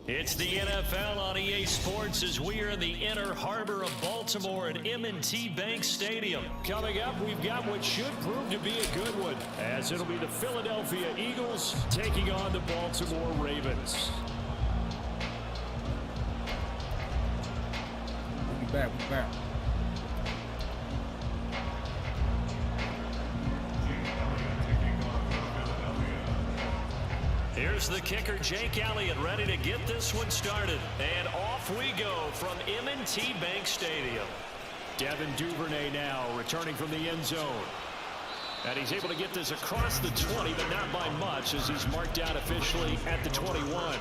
It's the NFL on EA Sports as we are in the inner harbor of Baltimore at M&T Bank Stadium. Coming up, we've got what should prove to be a good one, as it'll be the Philadelphia Eagles taking on the Baltimore Ravens. We're back. Here's the kicker, Jake Elliott, ready to get this one started. And off we go from M&T Bank Stadium. Devin Duvernay now returning from the end zone. And he's able to get this across the 20, but not by much, as he's marked out officially at the 21.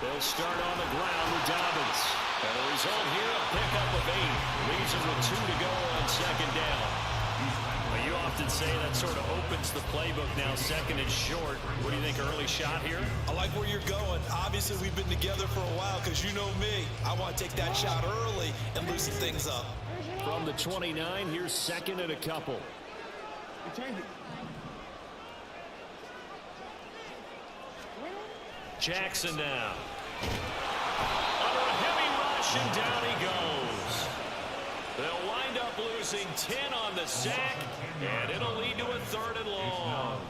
They'll start on the ground with Dobbins. And the result here, a pickup of 8. Leaves him with 2 to go on second down. Well, you often say that sort of opens the playbook now, second and short. What do you think, early shot here? I like where you're going. Obviously, we've been together for a while because you know me. I want to take that shot early and loosen things up. From the 29, here's second and a couple. Jackson now. Under a heavy rush, and down he goes. They'll wind up losing 10 on the sack, and it'll lead to a 3rd and long.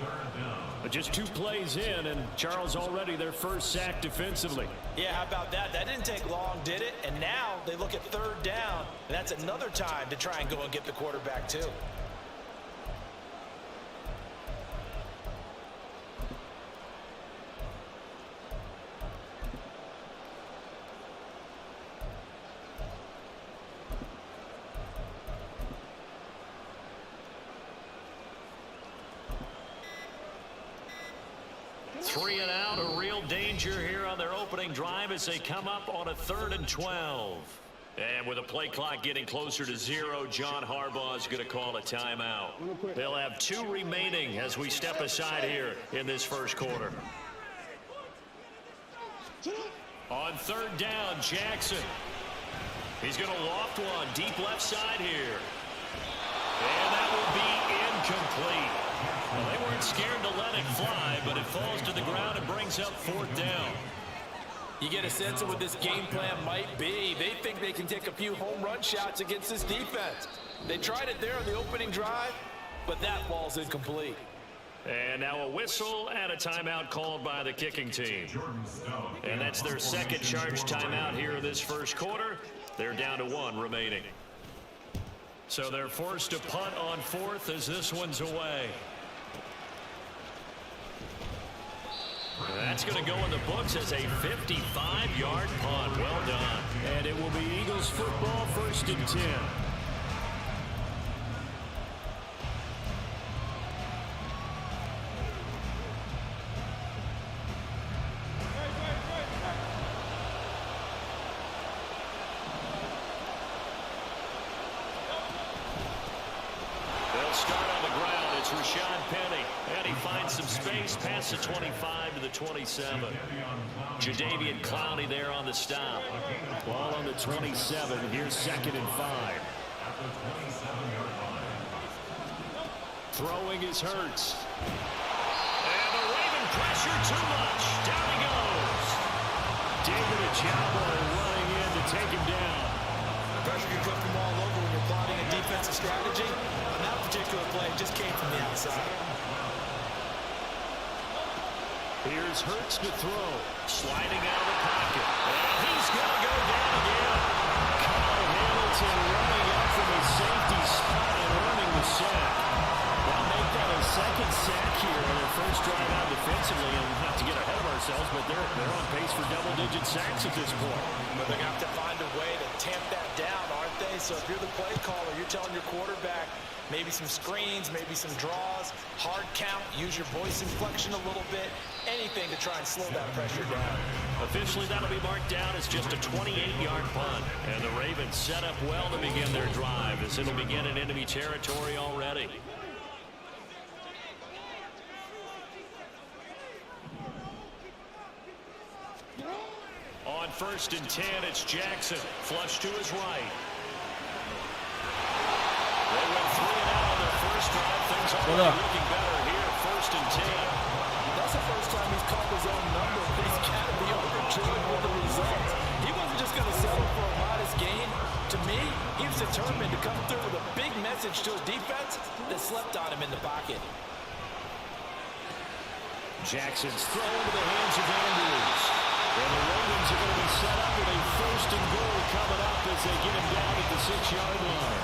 But just 2 plays in, and Charles already their first sack defensively. Yeah, how about that? That didn't take long, did it? And now they look at 3rd down, and that's another time to try and go and get the quarterback too. Three and out, a real danger here on their opening drive as they come up on a 3rd and 12. And with the play clock getting closer to 0, John Harbaugh is going to call a timeout. They'll have 2 remaining as we step aside here in this first quarter. On 3rd down, Jackson. He's going to loft one deep left side here. And that will be incomplete. Well, they weren't scared to let it fly, but it falls to the ground and brings up 4th down. You get a sense of what this game plan might be. They think they can take a few home run shots against this defense. They tried it there on the opening drive, but that ball's incomplete. And now a whistle and a timeout called by the kicking team. And that's their second charge timeout here in this first quarter. They're down to 1 remaining. So they're forced to punt on 4th as this one's away. That's going to go in the books as a 55-yard punt. Well done. And it will be Eagles football, 1st and 10. They'll start on the ground. It's Rashad Penny. And he finds some space past the 25 to the 27. Jadeveon Clowney there on the stop. Ball on the 27. Here's 2nd and 5. Throwing is Hurts. And the Raven pressure too much. Down he goes. David Ojabo running in to take him down. Pressure can come from all over when you're plotting a defensive strategy. On that particular play, it just came from the outside. Here's Hurts to throw. Sliding out of the pocket. And he's going to go down again. Kyle Hamilton running up from his safety spot and earning the sack. They'll make that a 2nd sack here on their first drive out defensively. And not to get ahead of ourselves, but they're on pace for double-digit sacks at this point. But they're going to have to find a way to tamp that down, aren't they? So if you're the play caller, you're telling your quarterback maybe some screens, maybe some draws, hard count, use your voice inflection a little bit. anything to try and slow that pressure down. Officially, that'll be marked down as just a 28-yard punt. And the Ravens set up well to begin their drive as it'll begin in enemy territory already. On 1st and 10, it's Jackson. Flush to his right. They went 3 and out on their first drive. Things are looking better here. 1st and 10. That's the first time he's called his own number, but he's got to be overjoyed with the results. He wasn't just going to settle for a modest gain. To me, he was determined to come through with a big message to his defense that slept on him in the pocket. Jackson's throw into the hands of Andrews. And the Ravens are going to be set up with a 1st and goal coming up as they get him down at the 6-yard line.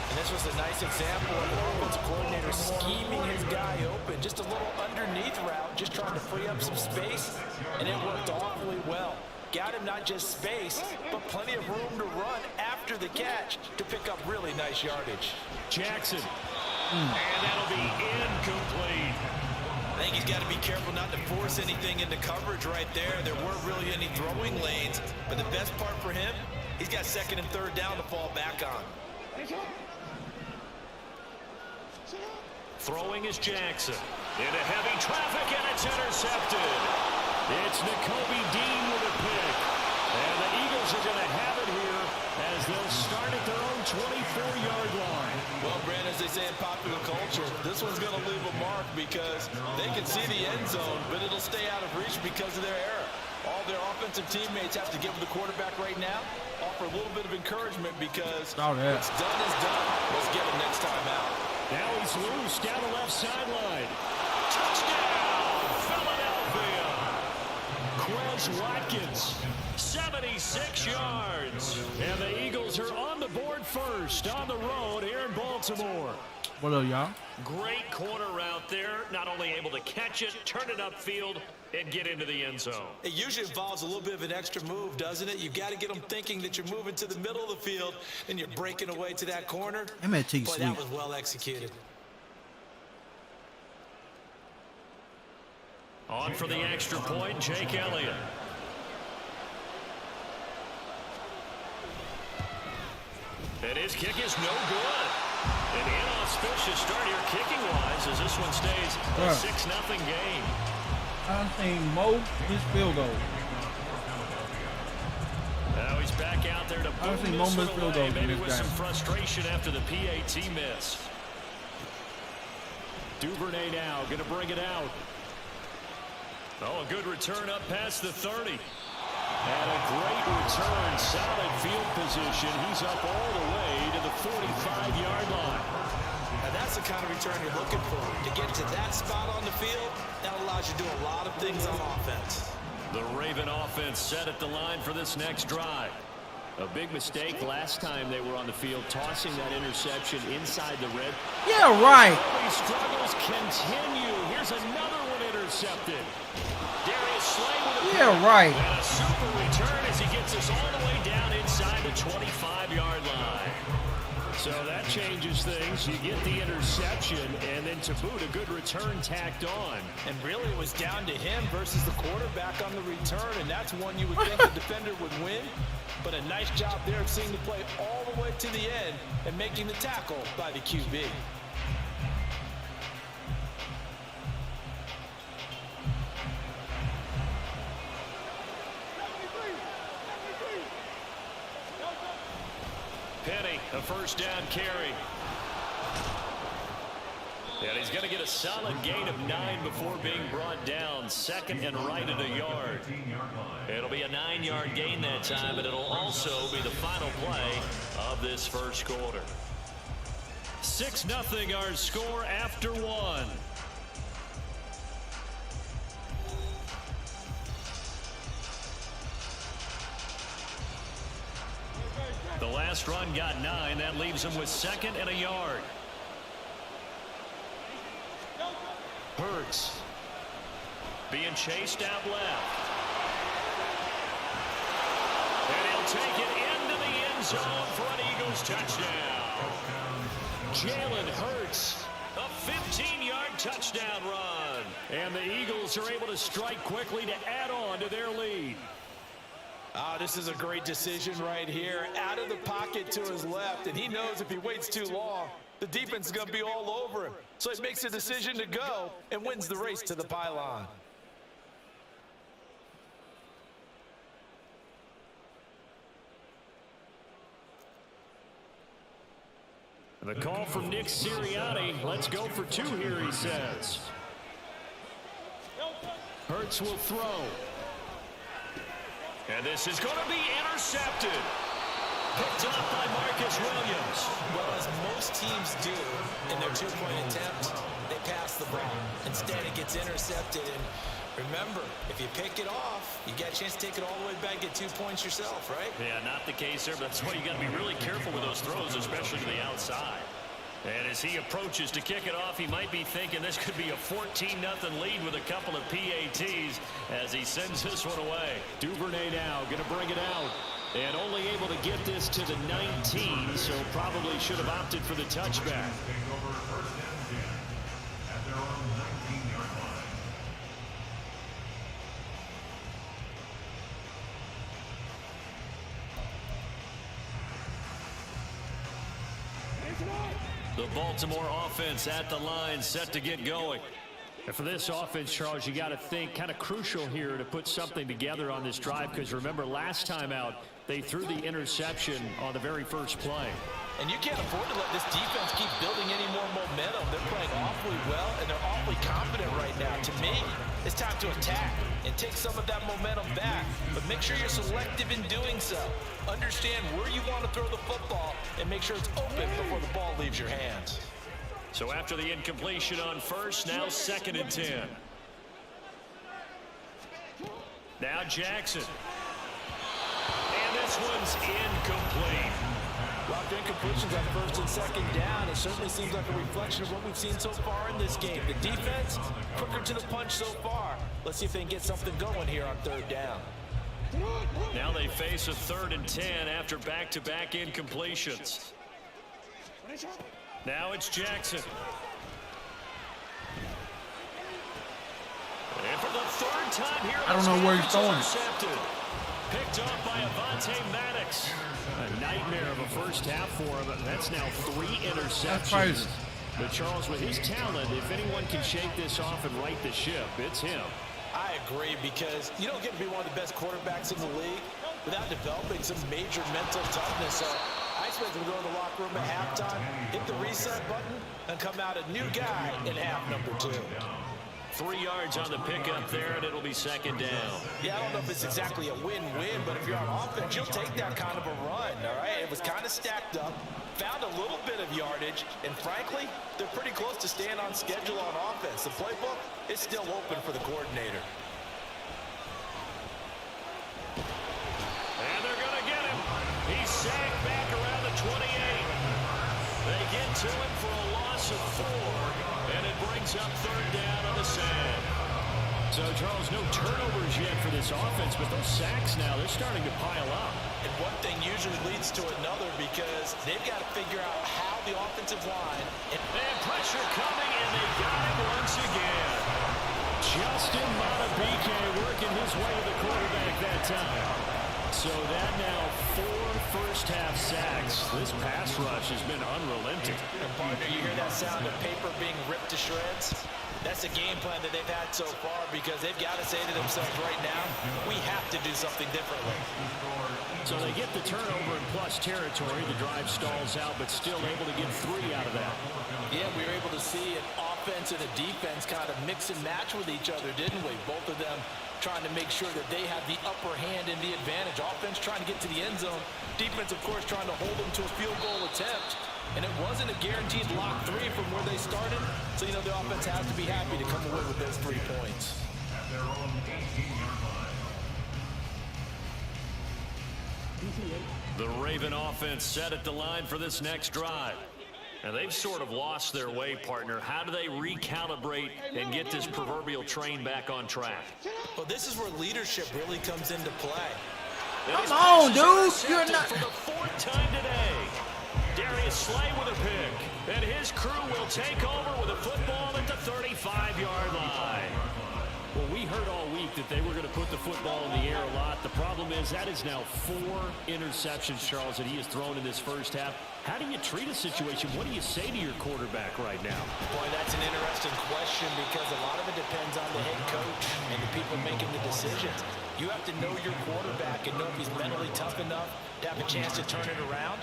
And this was a nice example of an offensive coordinator scheming his guy open. Just a little underneath route, just trying to free up some space, and it worked awfully well. Got him not just space, but plenty of room to run after the catch to pick up really nice yardage. Jackson. And that'll be incomplete. I think he's got to be careful not to force anything into coverage right there. There weren't really any throwing lanes, but the best part for him, he's got 2nd and 3rd down to fall back on. Throwing is Jackson. Into heavy traffic, and it's intercepted. It's Nakobe Dean with a pick. And the Eagles are going to have it here as they'll start at their own 24-yard line. Well, Brandon, as they say in popular culture, this one's going to leave a mark because they can see the end zone, but it'll stay out of reach because of their error. All their offensive teammates have to give the quarterback right now, offer a little bit of encouragement because what's done is done. Let's get him next time out. Now he's loose down the left sideline. Touchdown, Philadelphia. Quez Watkins, 76 yards. And the Eagles are on the board first on the road here in Baltimore. What up, y'all? Great corner route there. Not only able to catch it, turn it upfield, and get into the end zone. It usually involves a little bit of an extra move, doesn't it? You've got to get them thinking that you're moving to the middle of the field and you're breaking away to that corner. MNT Boy, that was well executed. On for the extra point, Jake Elliott. And his kick is no good. An inauspicious start here kicking-wise as this one stays a 6-0 game. I've seen Mo miss field goal. Now he's back out there to boom this one away, maybe with some frustration after the PAT miss. Duvernay now going to bring it out. Oh, a good return up past the 30. And a great return, solid field position. He's up all the way to the 45-yard line. And that's the kind of return you're looking for. To get to that spot on the field, that allows you to do a lot of things on offense. The Raven offense set at the line for this next drive. A big mistake last time they were on the field, tossing that interception inside the red. Yeah, right. Early struggles continue. Here's another one intercepted. Darius Slay with a Yeah, right. and a super return as he gets us all the way down inside the 25-yard line. So that changes things. You get the interception, and then to boot, a good return tacked on. And really, it was down to him versus the quarterback on the return, and that's one you would think the defender would win. But a nice job there of seeing the play all the way to the end and making the tackle by the QB. Penny, a first down carry. And he's going to get a solid gain of 9 before being brought down. Second and right at a yard. It'll be a 9-yard gain that time, but it'll also be the final play of this first quarter. 6-0 our score after 1. The last run got 9. That leaves him with 2nd and a yard. Hurts being chased out left. And he'll take it into the end zone for an Eagles touchdown. Jalen Hurts, a 15-yard touchdown run. And the Eagles are able to strike quickly to add on to their lead. This is a great decision right here. Out of the pocket to his left, and he knows if he waits too long, the defense is going to be all over him. So he makes a decision to go and wins the race to the pylon. The call from Nick Sirianni. Let's go for two here, he says. Hurts will throw. And this is going to be intercepted. Picked up by Marcus Williams. Well, as most teams do in their two-point attempt, they pass the ball. Instead, it gets intercepted. And remember, if you pick it off, you get a chance to take it all the way back, get 2 points yourself, right? Yeah, not the case there, but that's why you got to be really careful with those throws, especially to the outside. And as he approaches to kick it off, he might be thinking this could be a 14-0 lead with a couple of PATs as he sends this one away. Duvernay now going to bring it out. And only able to get this to the 19, so probably should have opted for the touchback. The Baltimore offense at the line, set to get going. And for this offense, Charles, you got to think kind of crucial here to put something together on this drive, because remember last time out, they threw the interception on the very first play. And you can't afford to let this defense keep building any more momentum. They're playing awfully well, and they're awfully confident right now. To me, it's time to attack and take some of that momentum back. But make sure you're selective in doing so. Understand where you want to throw the football and make sure it's open before the ball leaves your hands. So after the incompletion on first, now 2nd and 10. Now Jackson. And this one's incomplete. Well, after incompletions on 1st and 2nd down, it certainly seems like a reflection of what we've seen so far in this game. The defense, quicker to the punch so far. Let's see if they can get something going here on 3rd down. Now they face a 3rd and 10 after back-to-back incompletions. Now it's Jackson. And for the 3rd time here, I don't know where he's going. Picked up by Avonte Maddox. A nightmare of a first half for him. That's now 3 interceptions. But Charles, with his talent, if anyone can shake this off and right the ship, it's him. I agree, because you don't get to be one of the best quarterbacks in the league without developing some major mental toughness. So I expect him to go in the locker room at halftime, hit the reset button, and come out a new guy in half number 2. 3 yards on the pickup there, and it'll be 2nd down. Yeah, I don't know if it's exactly a win-win, but if you're on offense, you'll take that kind of a run, all right? It was kind of stacked up, found a little bit of yardage, and frankly, they're pretty close to staying on schedule on offense. The playbook is still open for the coordinator. And they're going to get him. He's sacked back around the 28. They get to him for a loss of 4, and it brings up 3rd down on the sack. So, Charles, no turnovers yet for this offense, but those sacks now, they're starting to pile up. And one thing usually leads to another, because they've got to figure out how the offensive line... And pressure coming, and they got him once again. Justin Madubuike working his way to the quarterback that time. So that now 4 first-half sacks. This pass rush has been unrelenting. And partner, you hear that sound of paper being ripped to shreds? That's the game plan that they've had so far, because they've got to say to themselves right now, we have to do something differently. So they get the turnover in plus territory. The drive stalls out, but still able to get 3 out of that. Yeah, we were able to see an offense and a defense kind of mix and match with each other, didn't we? Both of them trying to make sure that they have the upper hand and the advantage. Offense trying to get to the end zone. Defense, of course, trying to hold them to a field goal attempt. And it wasn't a guaranteed lock 3 from where they started. So, you know, the offense has to be happy to come away with those 3 points. The Raven offense set at the line for this next drive. And they've sort of lost their way, partner. How do they recalibrate and get this proverbial train back on track? Well, this is where leadership really comes into play. Come on, dude. You're not... For the 4th time today. Darius Slay with a pick. And his crew will take over with a football at the 35-yard line. Well, we heard all week that they were going to put the football in the air a lot. The problem is that is now 4 interceptions, Charles, that he has thrown in this first half. How do you treat a situation? What do you say to your quarterback right now? Boy, that's an interesting question because a lot of it depends on the head coach and the people making the decisions. You have to know your quarterback and know if he's mentally tough enough to have a chance to turn it around.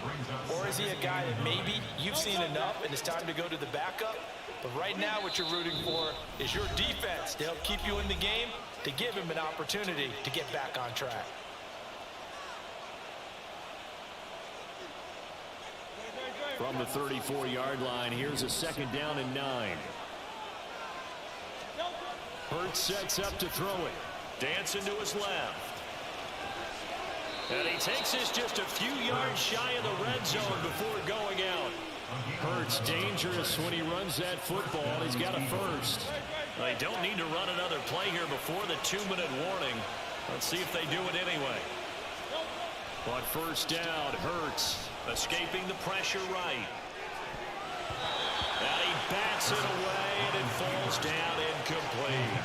Or is he a guy that maybe you've seen enough and it's time to go to the backup? But right now what you're rooting for is your defense to help keep you in the game, to give him an opportunity to get back on track. From the 34-yard line, here's a 2nd down and 9. Hurts sets up to throw it. Dancing to his left. And he takes this just a few yards shy of the red zone before going out. Hurts dangerous when he runs that football. He's got a first. They don't need to run another play here before the 2-minute warning. Let's see if they do it anyway. But first down, Hurts escaping the pressure right. And he bats it away, and it falls down incomplete.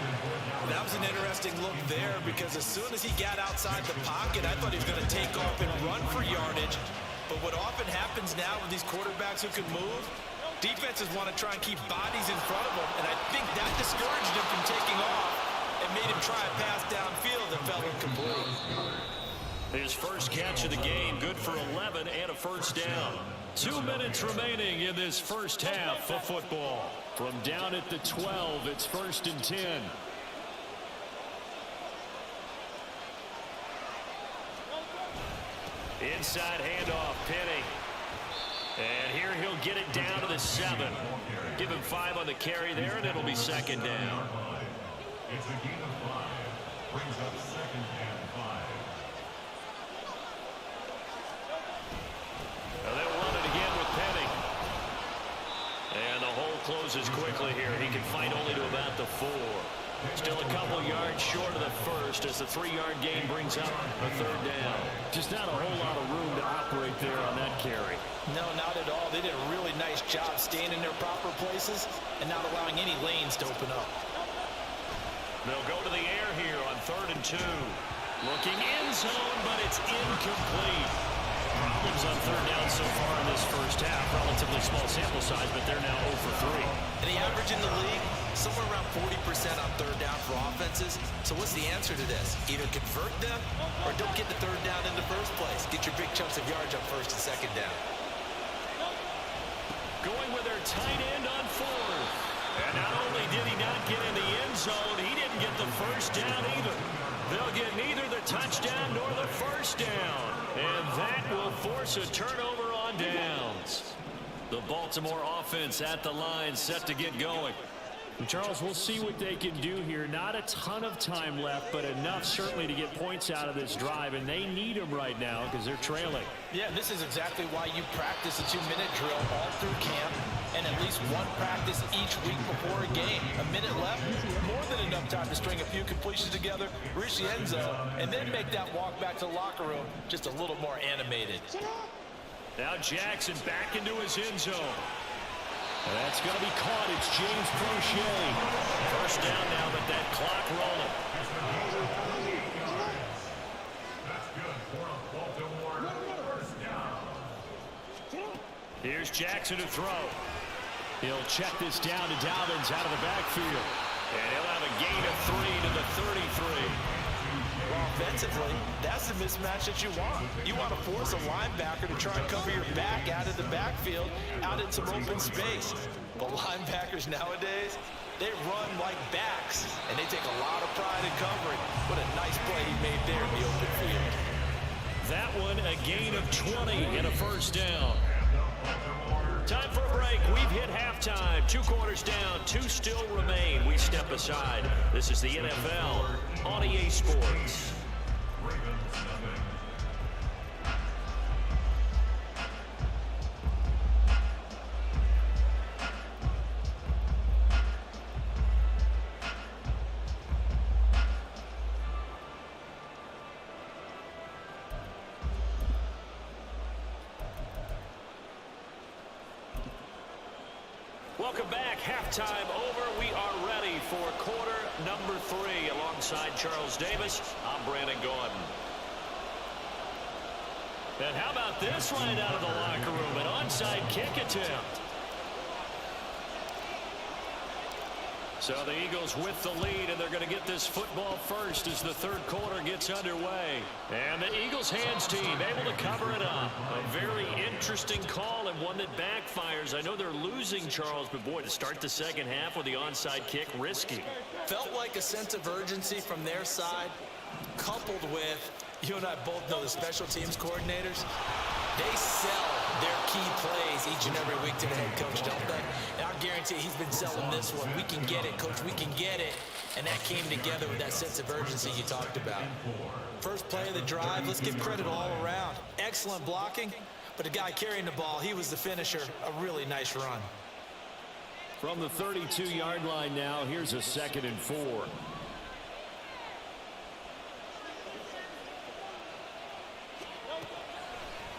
That was an interesting look there because as soon as he got outside the pocket, I thought he was going to take off and run for yardage. But what often happens now with these quarterbacks who can move, defenses want to try and keep bodies in front of them, and I think that discouraged him from taking off and made him try a pass downfield that fell incomplete. His first catch of the game, good for 11 and a first down. 2 minutes remaining in this first half of football. From down at the 12, it's 1st and 10. Inside handoff, Penny. And here he'll get it down to the 7. Give him 5 on the carry there, and it'll be 2nd down. It's a gain of 5. Brings up 2nd and 5. Now they'll run it again with Penny. And the hole closes quickly here. He can fight only to about the 4. Still a couple yards short of the first as the 3-yard gain brings up a 3rd down. Just not a whole lot of room to operate there on that carry. No, not at all. They did a really nice job staying in their proper places and not allowing any lanes to open up. They'll go to the air here on 3rd and 2. Looking end zone, but it's incomplete. Problems on 3rd down so far in this first half. Relatively small sample size, but they're now 0 for 3. And the average in the league, somewhere around 40% on 3rd down for offenses. So what's the answer to this? Either convert them or don't get the 3rd down in the first place. Get your big chunks of yards on 1st and 2nd down. Going with their tight end on 4th. And not only did he not get in the end zone, he didn't get the first down either. They'll get neither the touchdown nor the first down. And that will force a turnover on downs. The Baltimore offense at the line set to get going. Charles, we'll see what they can do here. Not a ton of time left, but enough certainly to get points out of this drive, and they need them right now because they're trailing. Yeah, this is exactly why you practice a 2-minute drill all through camp and at least one practice each week before a game. A minute left, more than enough time to string a few completions together, reach the end zone, and then make that walk back to the locker room just a little more animated. Now Jackson back into his end zone. And that's going to be caught. It's James Prochet. First down now, but that clock rolling. That's good for Baltimore. First down. Here's Jackson to throw. He'll check this down to Dobbins out of the backfield. And he'll have a gain of 3 to the 33. Well, offensively, that's the mismatch that you want. You want to force a linebacker to try and cover your back out of the backfield, out in some open space. But linebackers nowadays, they run like backs, and they take a lot of pride in covering. What a nice play he made there in the open field. That one, a gain of 20 and a first down. Time for a break. We've hit halftime. 2 quarters down, 2 still remain. We step aside. This is the NFL on EA Sports. Welcome back. Halftime over. We are ready for quarter number 3 alongside Charles Davis. I'm Brandon Gordon. And how about this right out of the locker room? An onside kick attempt. So the Eagles with the lead, and they're going to get this football first as the third quarter gets underway. And the Eagles hands team able to cover it up. A very interesting call and one that backfires. I know they're losing, Charles, but boy, to start the second half with the onside kick, risky. Felt like a sense of urgency from their side, coupled with, you and I both know the special teams coordinators, they sell their key plays each and every week to the head coach, don't they? And I guarantee he's been selling this one. We can get it, coach, we can get it. And that came together with that sense of urgency you talked about. First play of the drive, let's give credit all around. Excellent blocking, but the guy carrying the ball, he was the finisher. A really nice run. From the 32-yard line now, here's a 2nd and 4.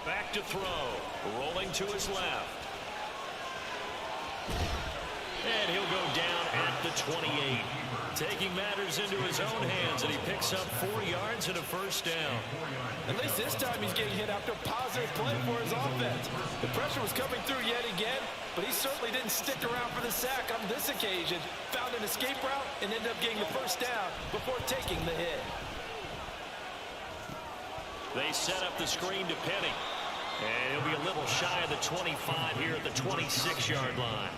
Back to throw. Rolling to his left. And he'll go down at the 28. Taking matters into his own hands, and he picks up 4 yards and a first down. At least this time he's getting hit after a positive play for his offense. The pressure was coming through yet again, but he certainly didn't stick around for the sack on this occasion. Found an escape route and ended up getting the first down before taking the hit. They set up the screen to Penny. And he'll be a little shy of the 25 here at the 26-yard line.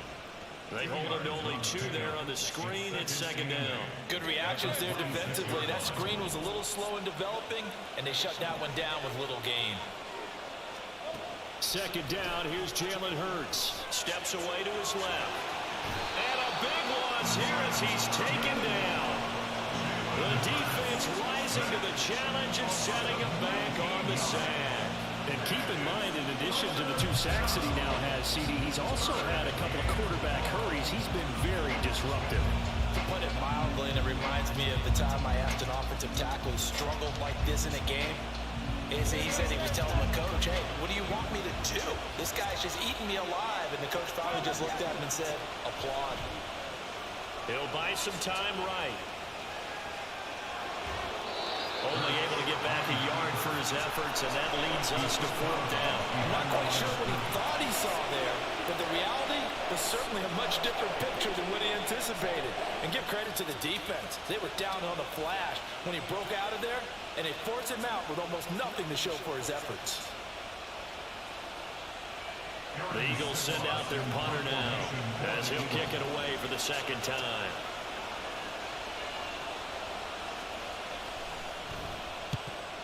They hold him to only 2 there on the screen. It's 2nd down. Good reactions there defensively. That screen was a little slow in developing, and they shut that one down with little gain. 2nd down. Here's Jalen Hurts. Steps away to his left. And a big loss here as he's taken down. The defense rising to the challenge and setting him back on the sack. And keep in mind, in addition to the 2 sacks that he now has, CD, he's also had a couple of quarterback hurries. He's been very disruptive. To put it mildly, and it reminds me of the time I asked an offensive tackle who struggled like this in a game. He said he was telling the coach, hey, what do you want me to do? This guy's just eating me alive. And the coach probably just looked at him and said, applaud. He'll buy some time right. Only able to get back a yard for his efforts, and that leads us to 4th down. I'm not quite sure what he thought he saw there, but the reality was certainly a much different picture than what he anticipated. And give credit to the defense. They were down on the flash when he broke out of there, and they forced him out with almost nothing to show for his efforts. The Eagles send out their punter now as he'll kick it away for the 2nd time.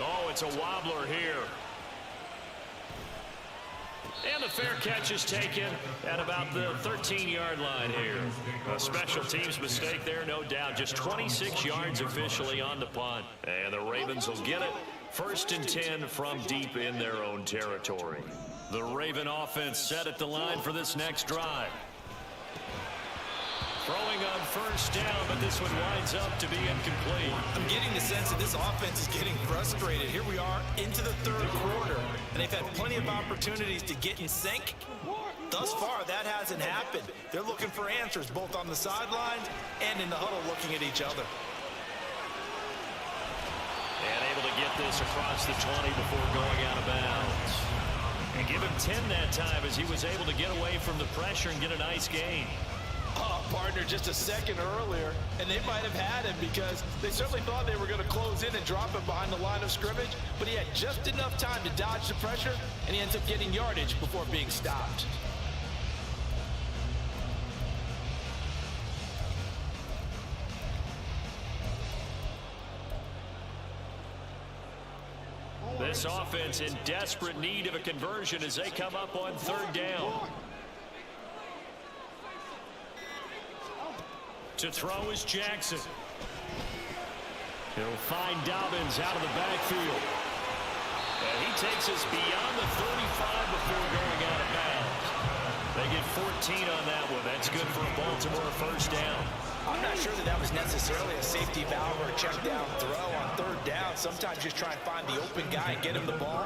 Oh, it's a wobbler here. And the fair catch is taken at about the 13-yard line here. A special teams mistake there, no doubt. Just 26 yards officially on the punt. And the Ravens will get it. 1st and 10 from deep in their own territory. The Raven offense set at the line for this next drive. Throwing on 1st down, but this one winds up to be incomplete. I'm getting the sense that this offense is getting frustrated. Here we are into the 3rd quarter, and they've had plenty of opportunities to get in sync. Thus far, that hasn't happened. They're looking for answers both on the sidelines and in the huddle looking at each other. And able to get this across the 20 before going out of bounds. And give him 10 that time as he was able to get away from the pressure and get a nice gain. Oh, partner, just a second earlier, and they might have had him because they certainly thought they were going to close in and drop him behind the line of scrimmage, but he had just enough time to dodge the pressure, and he ends up getting yardage before being stopped. This offense in desperate need of a conversion as they come up on 3rd down. To throw is Jackson. He'll find Dobbins out of the backfield. And he takes us beyond the 35 before going out of bounds. They get 14 on that one. That's good for a Baltimore 1st down. I'm not sure that was necessarily a safety valve or a check down throw on 3rd down. Sometimes just try and find the open guy and get him the ball.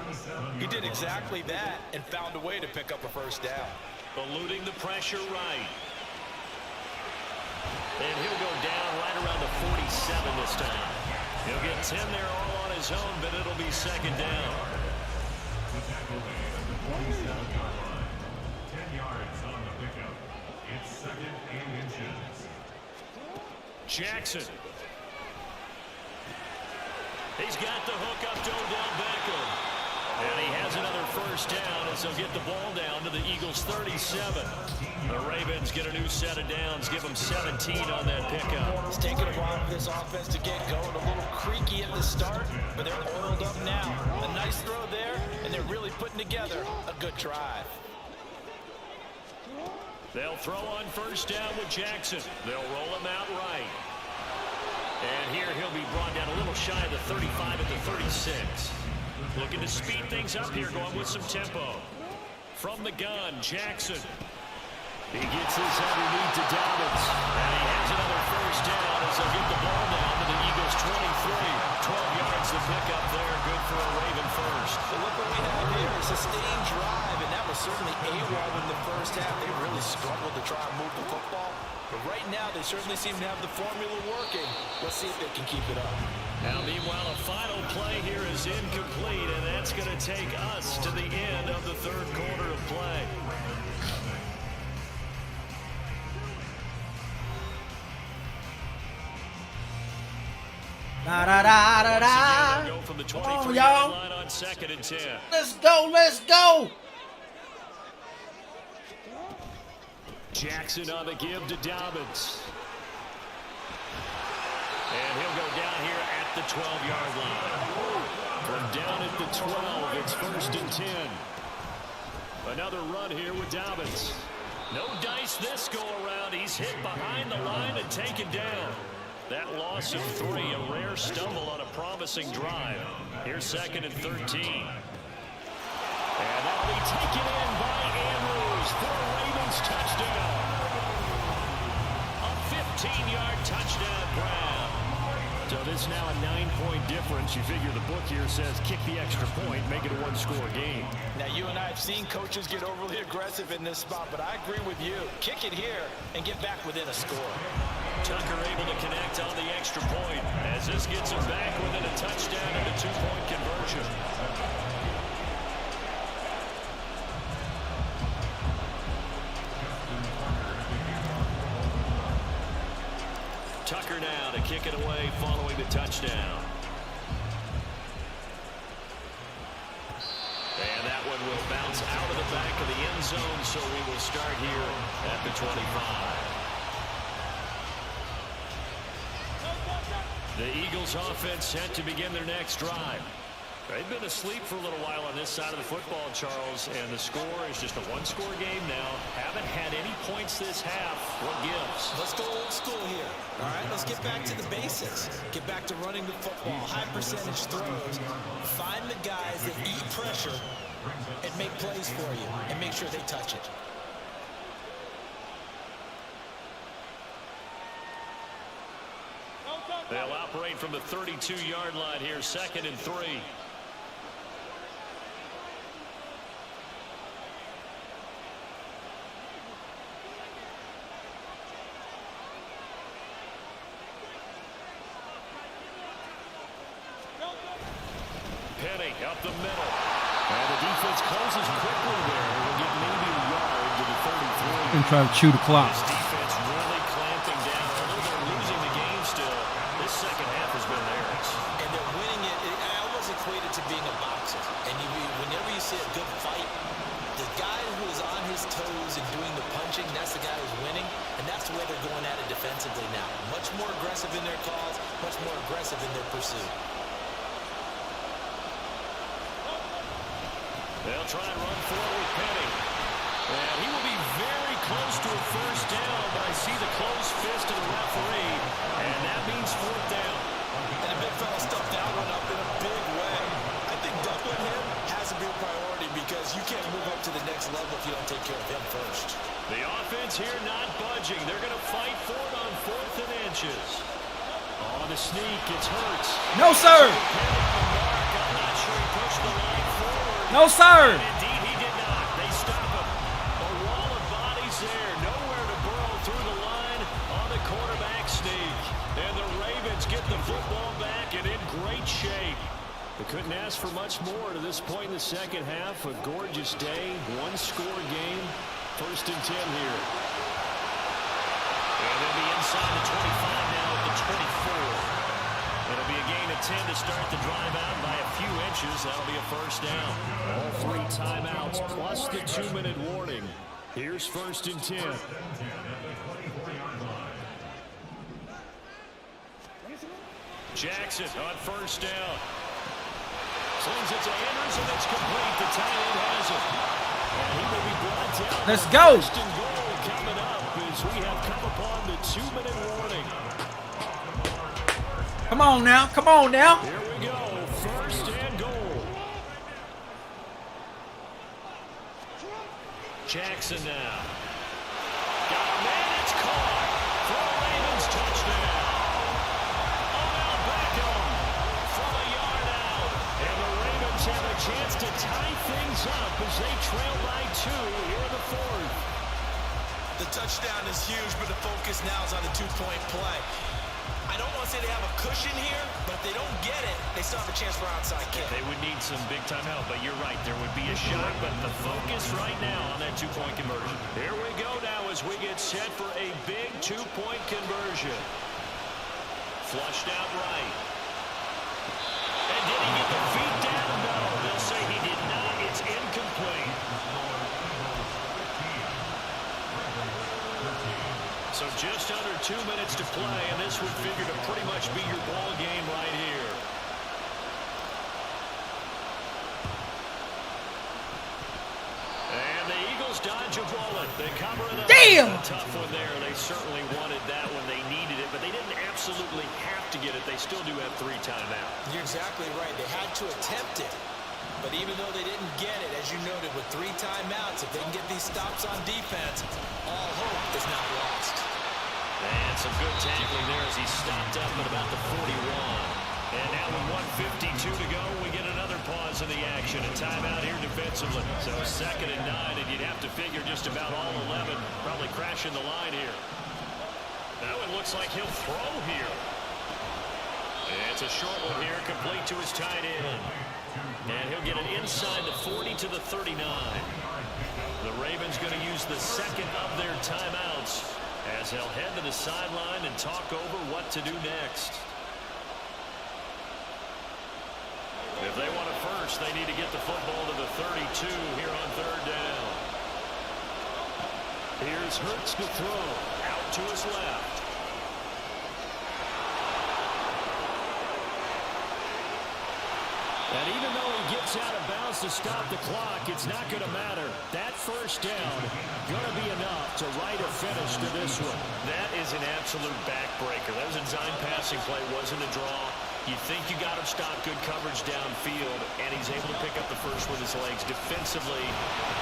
He did exactly that and found a way to pick up a 1st down. Eluding the pressure right. And he'll go down right around the this time. He'll get 10 there all on his own, but it'll be second down. The tackle made at the 47-yard line. 10 yards on the pickup. It's 2nd and inches. Jackson. He's got the hook up to Odell Beckham. And he has another first down as they'll get the ball down to the Eagles' 37. The Ravens get a new set of downs, give them 17 on that pickup. It's taken a while for this offense to get going. A little creaky at the start, but they're oiled up now. A nice throw there, and they're really putting together a good drive. They'll throw on first down with Jackson. They'll roll him out right. And here he'll be brought down a little shy of the 35 at the 36. Looking to speed things up here, going with some tempo. From the gun, Jackson. He gets this underneath to Dobbins. And he has another first down as they'll get the ball down to the Eagles' 23. 12 yards to pick up there. Good for a Raven first. So look what we have here, a sustained drive, and that was certainly AWOL in the first half. They really struggled to try and move the football. But right now, they certainly seem to have the formula working. Let's see if they can keep it up. Now, meanwhile, a final play here is incomplete, and that's going to take us to the end of the third quarter of play. Da da da da da. Go from the Come on, 23-yard y'all. line on 2nd and 10. Let's go, let's go. Jackson on the give to Dobbins. And he'll go down here at the 12-yard line. From down at the 12, it's 1st and 10. Another run here with Dobbins. No dice this go around. He's hit behind the line and taken down. That loss of 3, a rare stumble on a promising drive. Here's 2nd and 13. And that'll be taken in by Andrews for a Ravens touchdown. A 15-yard touchdown grab. So this is now a 9-point difference. You figure the book here says kick the extra point, make it a one-score game. Now, you and I have seen coaches get overly aggressive in this spot, but I agree with you. Kick it here and get back within a score. Tucker able to connect on the extra point as this gets him back within a touchdown and a 2-point conversion. Tucker now to kick it away following the touchdown. And that one will bounce out of the back of the end zone, so we will start here at the 25. The Eagles offense set to begin their next drive. They've been asleep for a little while on this side of the football, Charles, and the score is just a one-score game now. Haven't had any points this half. What gives? Let's go old school here. All right, let's get back to the basics. Get back to running the football, high percentage throws. Find the guys that eat pressure and make plays for you and make sure they touch it. They'll operate from the 32-yard line here, 2nd and 3. Penny up the middle. And the defense closes quickly there. We'll get maybe a yard to the 33. And try to chew the clock. This defense really clamping down. Although they're losing the game still, this second half has been theirs. And they're winning it. I almost equate it to being a boxer. And whenever you see a good fight, the guy who is on his toes and doing the punching, that's the guy who's winning. And that's the way they're going at it defensively now. Much more aggressive in their calls, much more aggressive in their pursuit. They'll try and run forward with Penny. And he will be very close to a first down, but I see the closed fist of the referee, and that means 4th down. And the big fella stuffed that one up in a big way. I think doubling him has to be a priority because you can't move up to the next level if you don't take care of him first. The offense here not budging. They're going to fight for it on 4th and inches. On the sneak, it's Hurts. No, sir. I'm not sure he pushed the line forward. No, sir. Indeed, he did not. They stop him. A wall of bodies there. Nowhere to burrow through the line on the quarterback sneak. And the Ravens Ravens get the football back and in great shape. They couldn't ask for much more to this point in the second half. A gorgeous day, one-score game. 1st and 10 here. And they'll be inside the 25 now at the 24. It'll be a gain of 10 to start the drive out by a few inches. That'll be a first down. All 3 timeouts plus the 2-minute warning. Here's 1st and 10. Jackson on 1st down. Slings it to Andrews, and it's complete. The tight end has it. And he will be brought down. Let's go. 1st and goal coming up as we have come upon the 2-minute warning. Come on now. Come on now. Here we go. 1st and goal. Jackson now. Got a man. It's caught. For a Ravens touchdown. Odell Beckham from a yard out. And the Ravens have a chance to tie things up as they trail by 2 here in the 4th. The touchdown is huge, but the focus now is on the 2-point play. I don't want to say they have a cushion here, but if they don't get it, they still have a chance for outside kick. They would need some big-time help, but you're right. There would be a shot, but the focus right now on that 2-point conversion. Here we go now as we get set for a big 2-point conversion. Flushed out right. And did he get the feet down? No, they'll say he did not. It's incomplete. So just under 2 minutes to play, and this would figure to pretty much be your ball game right here. And the Eagles dodge a bullet. They cover it up. Damn! A tough one there. They certainly wanted that when they needed it, but they didn't absolutely have to get it. They still do have 3 timeouts. You're exactly right. They had to attempt it. But even though they didn't get it, as you noted, with 3 timeouts, if they can get these stops on defense, all hope is not lost. And some good tackling there as he stopped up at about the 41. And now with 1:52 to go, we get another pause in the action. A timeout here defensively. So 2nd and 9, and you'd have to figure just about all 11 probably crashing the line here. That one looks like he'll throw here. And it's a short one here, complete to his tight end. And he'll get it inside the 40 to the 39. The Ravens going to use the 2nd of their timeouts as they'll head to the sideline and talk over what to do next. If they want it first, they need to get the football to the 32 here on 3rd down. Here's Hurts to throw. Out to his left. And even though he gets out of bounds to stop the clock, it's not going to matter. That 1st down going to be enough to write a finish to this one. That is an absolute backbreaker. That was a design passing play, wasn't a draw. You think you got him stopped, good coverage downfield, and he's able to pick up the first with his legs. Defensively,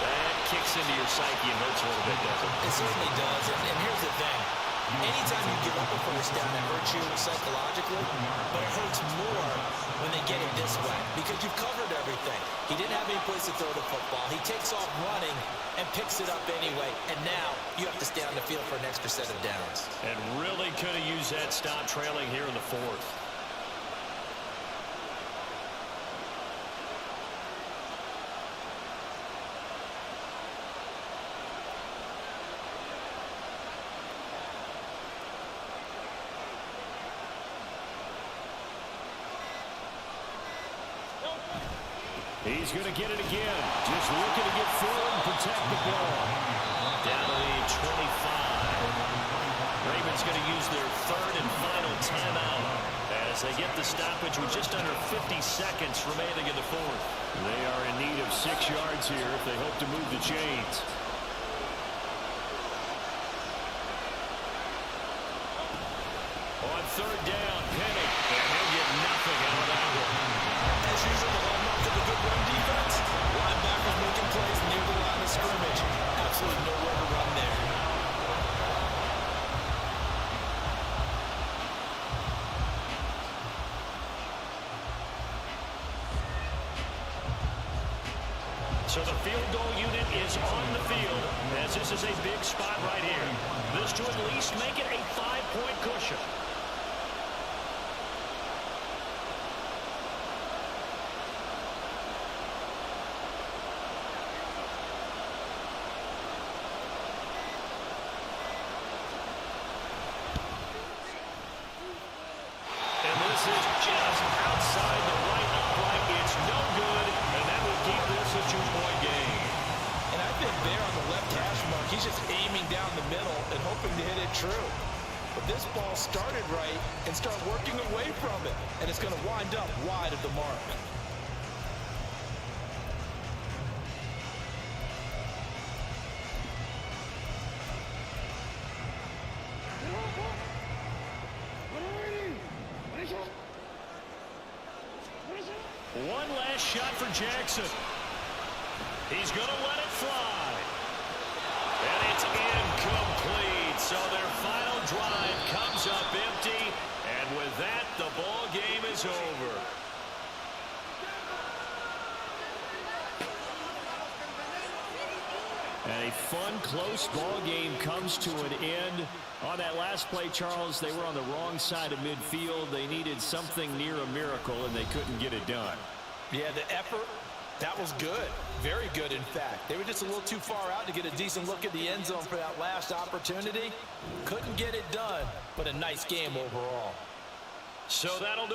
that kicks into your psyche and hurts a little bit, doesn't it? It certainly does. And here's the thing. Anytime you give up a first down, it hurts you psychologically, but it hurts more when they get it this way because you've covered everything. He didn't have any place to throw the football. He takes off running and picks it up anyway, and now you have to stay on the field for an extra set of downs. And really could have used that stop trailing here in the 4th. He's going to get it again. Just looking to get forward and protect the ball. Down to the 25. Ravens going to use their 3rd and final timeout as they get the stoppage with just under 50 seconds remaining in the 4th. They are in need of 6 yards here if they hope to move the chains. On 3rd down, Penny, and he'll get nothing out of that one. As usual, the hallmark of a good run defense, linebackers making plays near the line of scrimmage. Absolutely nowhere to run there. So the field goal unit is on the field as this is a big spot right here. This to at least make it a 5-point cushion. is just outside the right upright. It's no good, and that will keep this a 2-point game. And I think there on the left hash mark, he's just aiming down the middle and hoping to hit it true. But this ball started right and start working away from it, and it's going to wind up wide of the mark. One last shot for Jackson. He's going to let it fly. And it's incomplete. So their final drive comes up empty. And with that, the ball game is over. And a fun, close ball game comes to an end. On that last play, Charles, they were on the wrong side of midfield. They needed something near a miracle, and they couldn't get it done. Yeah, the effort, that was good. Very good, in fact. They were just a little too far out to get a decent look at the end zone for that last opportunity. Couldn't get it done, but a nice game overall. So that'll do